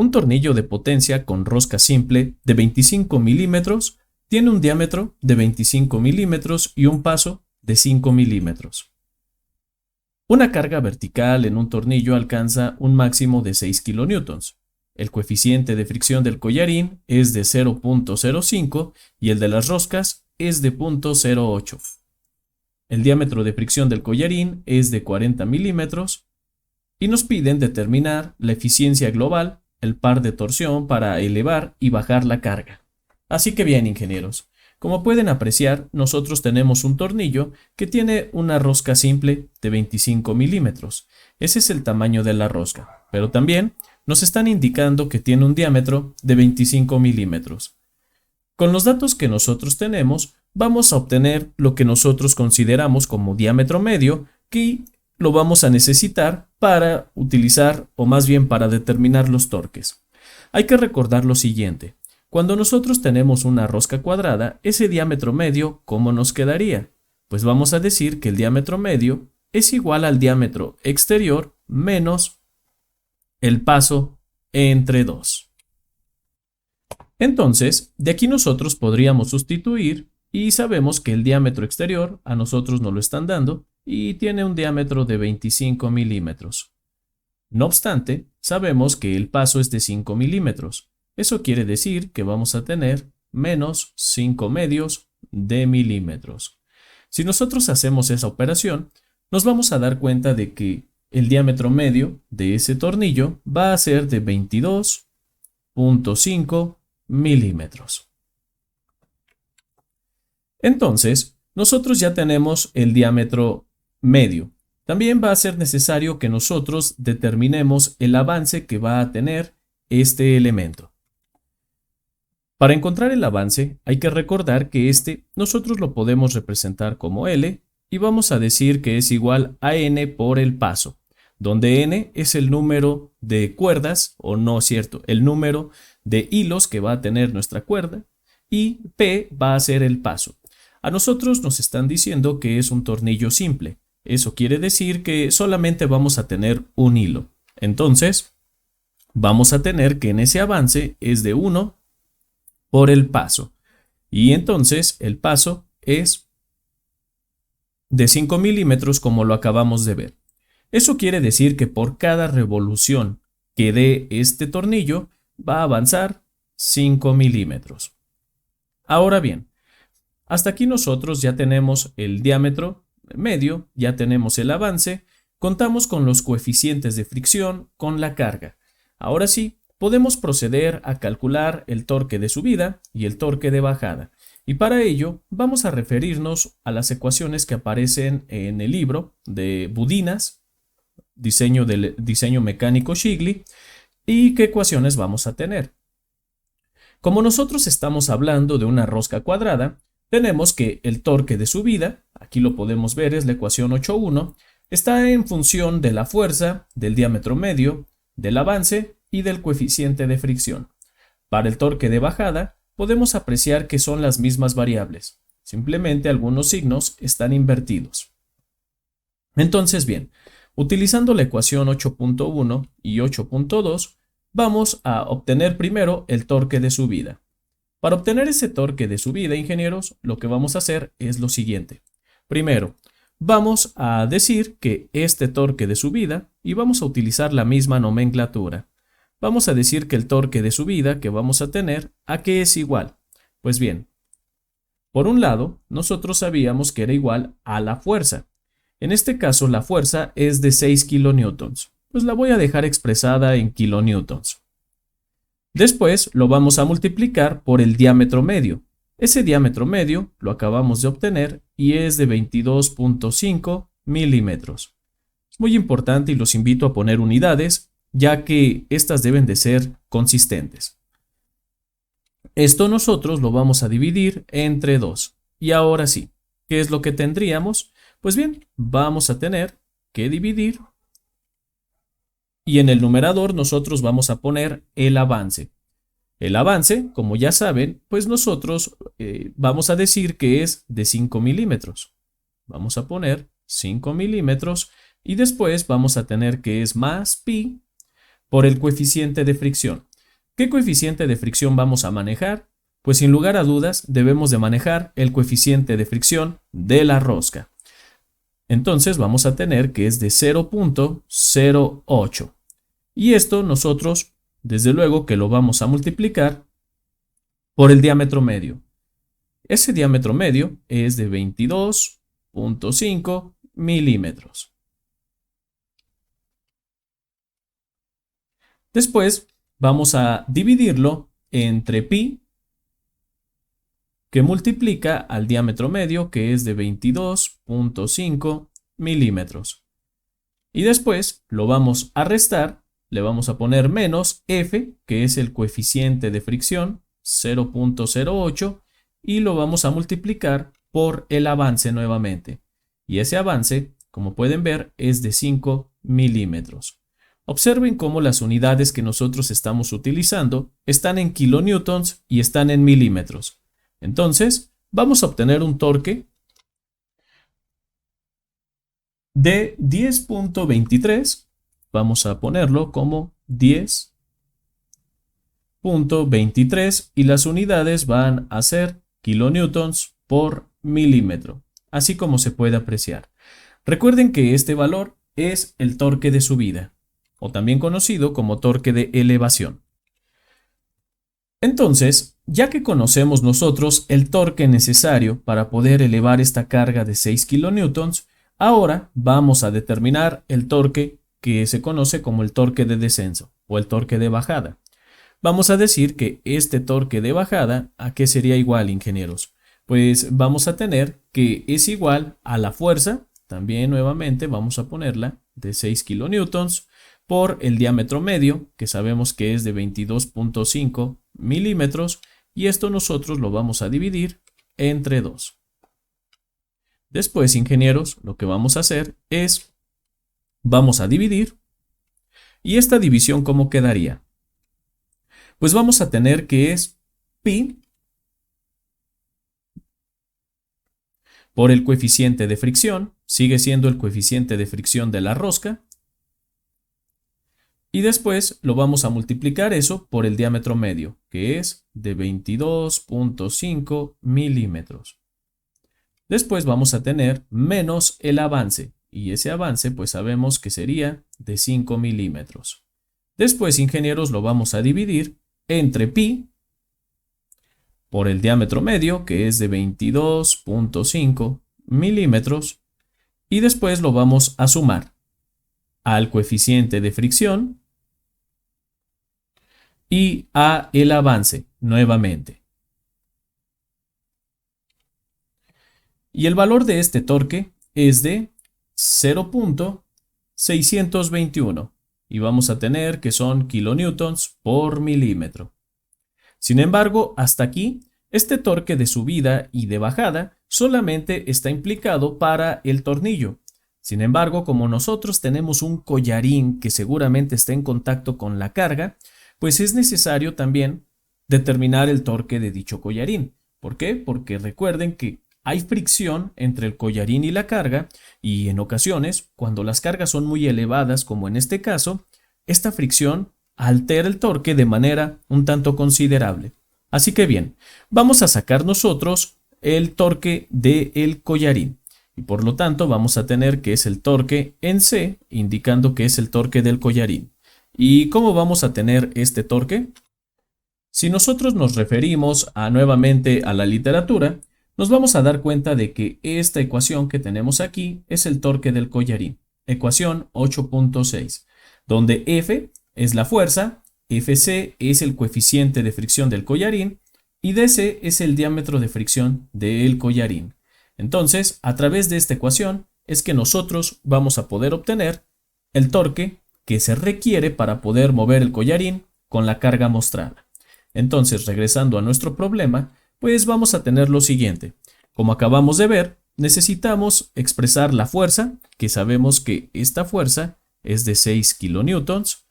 Un tornillo de potencia con rosca simple de 25 milímetros tiene un diámetro de 25 milímetros y un paso de 5 milímetros. Una carga vertical en un tornillo alcanza un máximo de 6 kilonewtons. El coeficiente de fricción del collarín es de 0.05 y el de las roscas es de 0.08. El diámetro de fricción del collarín es de 40 milímetros y nos piden determinar la eficiencia global, el par de torsión para elevar y bajar la carga. Así que bien, ingenieros, como pueden apreciar, nosotros tenemos un tornillo que tiene una rosca simple de 25 milímetros. Ese es el tamaño de la rosca, pero también nos están indicando que tiene un diámetro de 25 milímetros. Con los datos que nosotros tenemos, vamos a obtener lo que nosotros consideramos como diámetro medio, que lo vamos a necesitar para utilizar, o más bien para determinar los torques. Hay que recordar lo siguiente. Cuando nosotros tenemos una rosca cuadrada, ese diámetro medio, ¿cómo nos quedaría? Pues vamos a decir que el diámetro medio es igual al diámetro exterior menos el paso entre 2. Entonces, de aquí nosotros podríamos sustituir y sabemos que el diámetro exterior a nosotros nos lo están dando y tiene un diámetro de 25 milímetros. No obstante, sabemos que el paso es de 5 milímetros. Eso quiere decir que vamos a tener menos 5 medios de milímetros. Si nosotros hacemos esa operación, nos vamos a dar cuenta de que el diámetro medio de ese tornillo va a ser de 22.5 milímetros. Entonces, nosotros ya tenemos el diámetro medio. También va a ser necesario que nosotros determinemos el avance que va a tener este elemento. Para encontrar el avance, hay que recordar que nosotros lo podemos representar como L y vamos a decir que es igual a N por el paso, donde N es el número de cuerdas, o no es cierto, el número de hilos que va a tener nuestra cuerda, y P va a ser el paso. A nosotros nos están diciendo que es un tornillo simple. Eso quiere decir que solamente vamos a tener un hilo. Entonces, vamos a tener que en ese avance es de 1 por el paso. Y entonces el paso es de 5 milímetros como lo acabamos de ver. Eso quiere decir que por cada revolución que dé este tornillo va a avanzar 5 milímetros. Ahora bien, hasta aquí nosotros ya tenemos el diámetro medio, ya tenemos el avance, contamos con los coeficientes de fricción con la carga. Ahora sí, podemos proceder a calcular el torque de subida y el torque de bajada. Y para ello vamos a referirnos a las ecuaciones que aparecen en el libro de Budinas, diseño mecánico Shigley, y qué ecuaciones vamos a tener. Como nosotros estamos hablando de una rosca cuadrada, tenemos que el torque de subida, aquí lo podemos ver, es la ecuación 8.1, está en función de la fuerza, del diámetro medio, del avance y del coeficiente de fricción. Para el torque de bajada, podemos apreciar que son las mismas variables, simplemente algunos signos están invertidos. Entonces, bien, utilizando la ecuación 8.1 y 8.2, vamos a obtener primero el torque de subida. Para obtener ese torque de subida, ingenieros, lo que vamos a hacer es lo siguiente. Primero, vamos a decir que este torque de subida, y vamos a utilizar la misma nomenclatura. Vamos a decir que el torque de subida que vamos a tener, ¿a qué es igual? Pues bien, por un lado, nosotros sabíamos que era igual a la fuerza. En este caso, la fuerza es de 6 kilonewtons. Pues la voy a dejar expresada en kilonewtons. Después lo vamos a multiplicar por el diámetro medio. Ese diámetro medio lo acabamos de obtener y es de 22.5 milímetros. Es muy importante y los invito a poner unidades, ya que estas deben de ser consistentes. Esto nosotros lo vamos a dividir entre 2. Y ahora sí, ¿qué es lo que tendríamos? Pues bien, vamos a tener que dividir y en el numerador nosotros vamos a poner el avance. El avance, como ya saben, pues nosotros vamos a decir que es de 5 milímetros. Vamos a poner 5 milímetros y después vamos a tener que es más pi por el coeficiente de fricción. ¿Qué coeficiente de fricción vamos a manejar? Pues sin lugar a dudas debemos de manejar el coeficiente de fricción de la rosca. Entonces vamos a tener que es de 0.08. Y esto nosotros, desde luego que lo vamos a multiplicar por el diámetro medio. Ese diámetro medio es de 22.5 milímetros. Después vamos a dividirlo entre pi, que multiplica al diámetro medio, que es de 22.5 milímetros. Y después lo vamos a restar, le vamos a poner menos f, que es el coeficiente de fricción, 0.08, y lo vamos a multiplicar por el avance nuevamente. Y ese avance, como pueden ver, es de 5 milímetros. Observen cómo las unidades que nosotros estamos utilizando están en kilonewtons y están en milímetros. Entonces, vamos a obtener un torque de 10.23. Vamos a ponerlo como 10.23 y las unidades van a ser kilonewtons por milímetro, así como se puede apreciar. Recuerden que este valor es el torque de subida, o también conocido como torque de elevación. Entonces, ya que conocemos nosotros el torque necesario para poder elevar esta carga de 6 kilonewtons, ahora vamos a determinar el torque que se conoce como el torque de descenso o el torque de bajada. Vamos a decir que este torque de bajada, ¿a qué sería igual, ingenieros? Pues vamos a tener que es igual a la fuerza, también nuevamente vamos a ponerla, de 6 kilonewtons, por el diámetro medio, que sabemos que es de 22.5 milímetros, y esto nosotros lo vamos a dividir entre 2. Después, ingenieros, lo que vamos a hacer es, vamos a dividir, y esta división, ¿cómo quedaría? Pues vamos a tener que es pi por el coeficiente de fricción, sigue siendo el coeficiente de fricción de la rosca, y después lo vamos a multiplicar eso por el diámetro medio, que es de 22.5 milímetros. Después vamos a tener menos el avance, y ese avance pues sabemos que sería de 5 milímetros. Después, ingenieros, lo vamos a dividir entre pi por el diámetro medio, que es de 22.5 milímetros, y después lo vamos a sumar al coeficiente de fricción y a el avance nuevamente. Y el valor de este torque es de 0.621 y vamos a tener que son kilonewtons por milímetro. Sin embargo, hasta aquí, este torque de subida y de bajada solamente está implicado para el tornillo. Sin embargo, como nosotros tenemos un collarín que seguramente está en contacto con la carga, pues es necesario también determinar el torque de dicho collarín. ¿Por qué? Porque recuerden que hay fricción entre el collarín y la carga, y en ocasiones, cuando las cargas son muy elevadas, como en este caso, esta fricción altera el torque de manera un tanto considerable. Así que bien, vamos a sacar nosotros el torque del collarín. Y por lo tanto vamos a tener que es el torque en C, indicando que es el torque del collarín. ¿Y cómo vamos a tener este torque? Si nosotros nos referimos nuevamente a la literatura, nos vamos a dar cuenta de que esta ecuación que tenemos aquí es el torque del collarín, ecuación 8.6, donde F es la fuerza, Fc es el coeficiente de fricción del collarín y dc es el diámetro de fricción del collarín. Entonces, a través de esta ecuación es que nosotros vamos a poder obtener el torque que se requiere para poder mover el collarín con la carga mostrada. Entonces, regresando a nuestro problema, pues vamos a tener lo siguiente. Como acabamos de ver, necesitamos expresar la fuerza, que sabemos que esta fuerza es de 6 kilonewtons.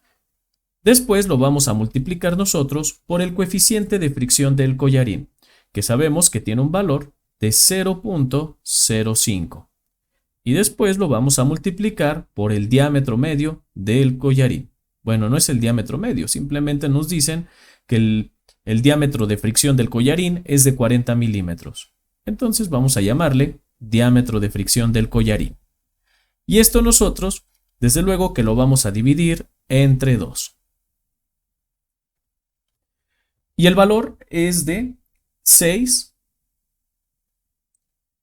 Después lo vamos a multiplicar nosotros por el coeficiente de fricción del collarín, que sabemos que tiene un valor de 0.05. Y después lo vamos a multiplicar por el diámetro medio del collarín. Bueno, no es el diámetro medio, simplemente nos dicen que el diámetro de fricción del collarín es de 40 milímetros. Entonces vamos a llamarle diámetro de fricción del collarín. Y esto nosotros, desde luego que lo vamos a dividir entre 2. Y el valor es de 6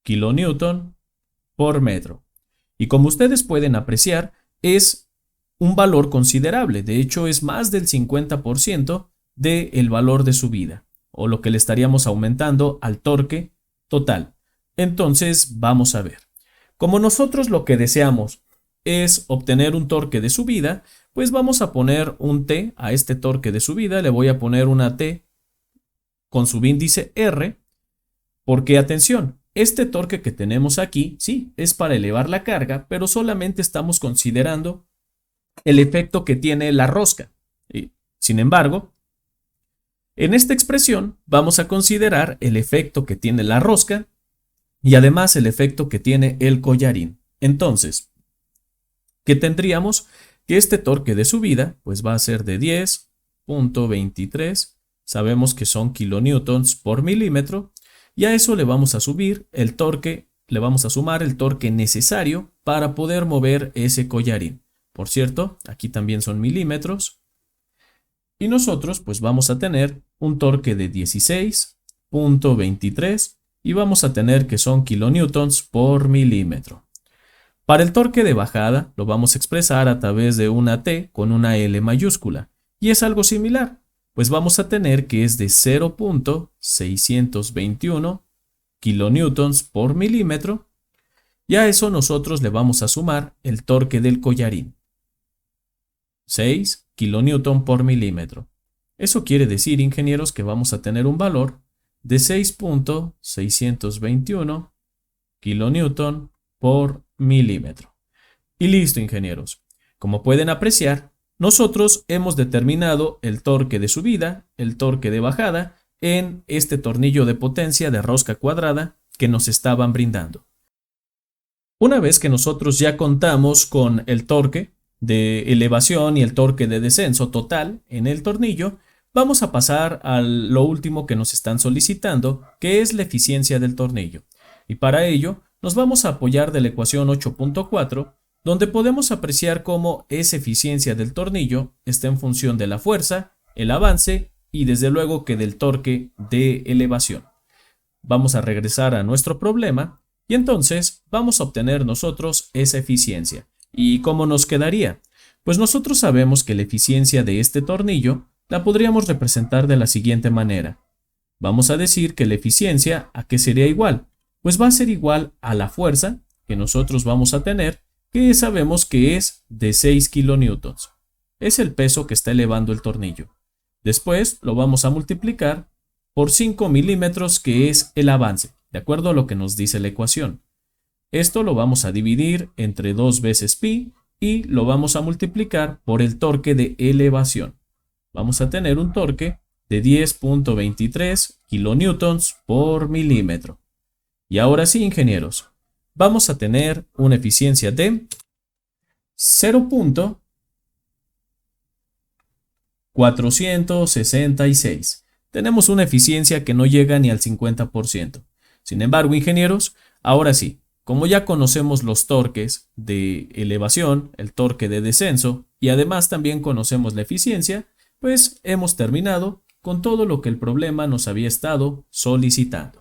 kilonewton por metro. Y como ustedes pueden apreciar, es un valor considerable. De hecho, es más del 50% del valor de subida, o lo que le estaríamos aumentando al torque total. Entonces, vamos a ver. Como nosotros lo que deseamos es obtener un torque de subida, pues vamos a poner un T a este torque de subida. Le voy a poner una T con subíndice R, porque atención, este torque que tenemos aquí, sí, es para elevar la carga, pero solamente estamos considerando el efecto que tiene la rosca. Sin embargo, en esta expresión vamos a considerar el efecto que tiene la rosca y además el efecto que tiene el collarín. Entonces, ¿qué tendríamos? Que este torque de subida pues va a ser de 10.23, sabemos que son kilonewtons por milímetro, y a eso le vamos a subir el torque, le vamos a sumar el torque necesario para poder mover ese collarín. Por cierto, aquí también son milímetros. Y nosotros pues vamos a tener un torque de 16.23 y vamos a tener que son kilonewtons por milímetro. Para el torque de bajada lo vamos a expresar a través de una T con una L mayúscula. Y es algo similar, pues vamos a tener que es de 0.621 kilonewtons por milímetro. Y a eso nosotros le vamos a sumar el torque del collarín. 6 kilonewton por milímetro. Eso quiere decir, ingenieros, que vamos a tener un valor de 6.621 kilonewton por milímetro. Y listo, ingenieros. Como pueden apreciar, nosotros hemos determinado el torque de subida, el torque de bajada en este tornillo de potencia de rosca cuadrada que nos estaban brindando. Una vez que nosotros ya contamos con el torque de elevación y el torque de descenso total en el tornillo, vamos a pasar a lo último que nos están solicitando, que es la eficiencia del tornillo. Y para ello nos vamos a apoyar de la ecuación 8.4, donde podemos apreciar cómo esa eficiencia del tornillo está en función de la fuerza, el avance y desde luego que del torque de elevación. Vamos a regresar a nuestro problema y entonces vamos a obtener nosotros esa eficiencia. ¿Y cómo nos quedaría? Pues nosotros sabemos que la eficiencia de este tornillo la podríamos representar de la siguiente manera. Vamos a decir que la eficiencia, ¿a qué sería igual? Pues va a ser igual a la fuerza que nosotros vamos a tener, que sabemos que es de 6 kilonewtons. Es el peso que está elevando el tornillo. Después lo vamos a multiplicar por 5 milímetros, que es el avance, de acuerdo a lo que nos dice la ecuación. Esto lo vamos a dividir entre 2 veces pi y lo vamos a multiplicar por el torque de elevación. Vamos a tener un torque de 10.23 kilonewtons por milímetro. Y ahora sí, ingenieros, vamos a tener una eficiencia de 0.466. Tenemos una eficiencia que no llega ni al 50%. Sin embargo, ingenieros, ahora sí, como ya conocemos los torques de elevación, el torque de descenso y además también conocemos la eficiencia, pues hemos terminado con todo lo que el problema nos había estado solicitando.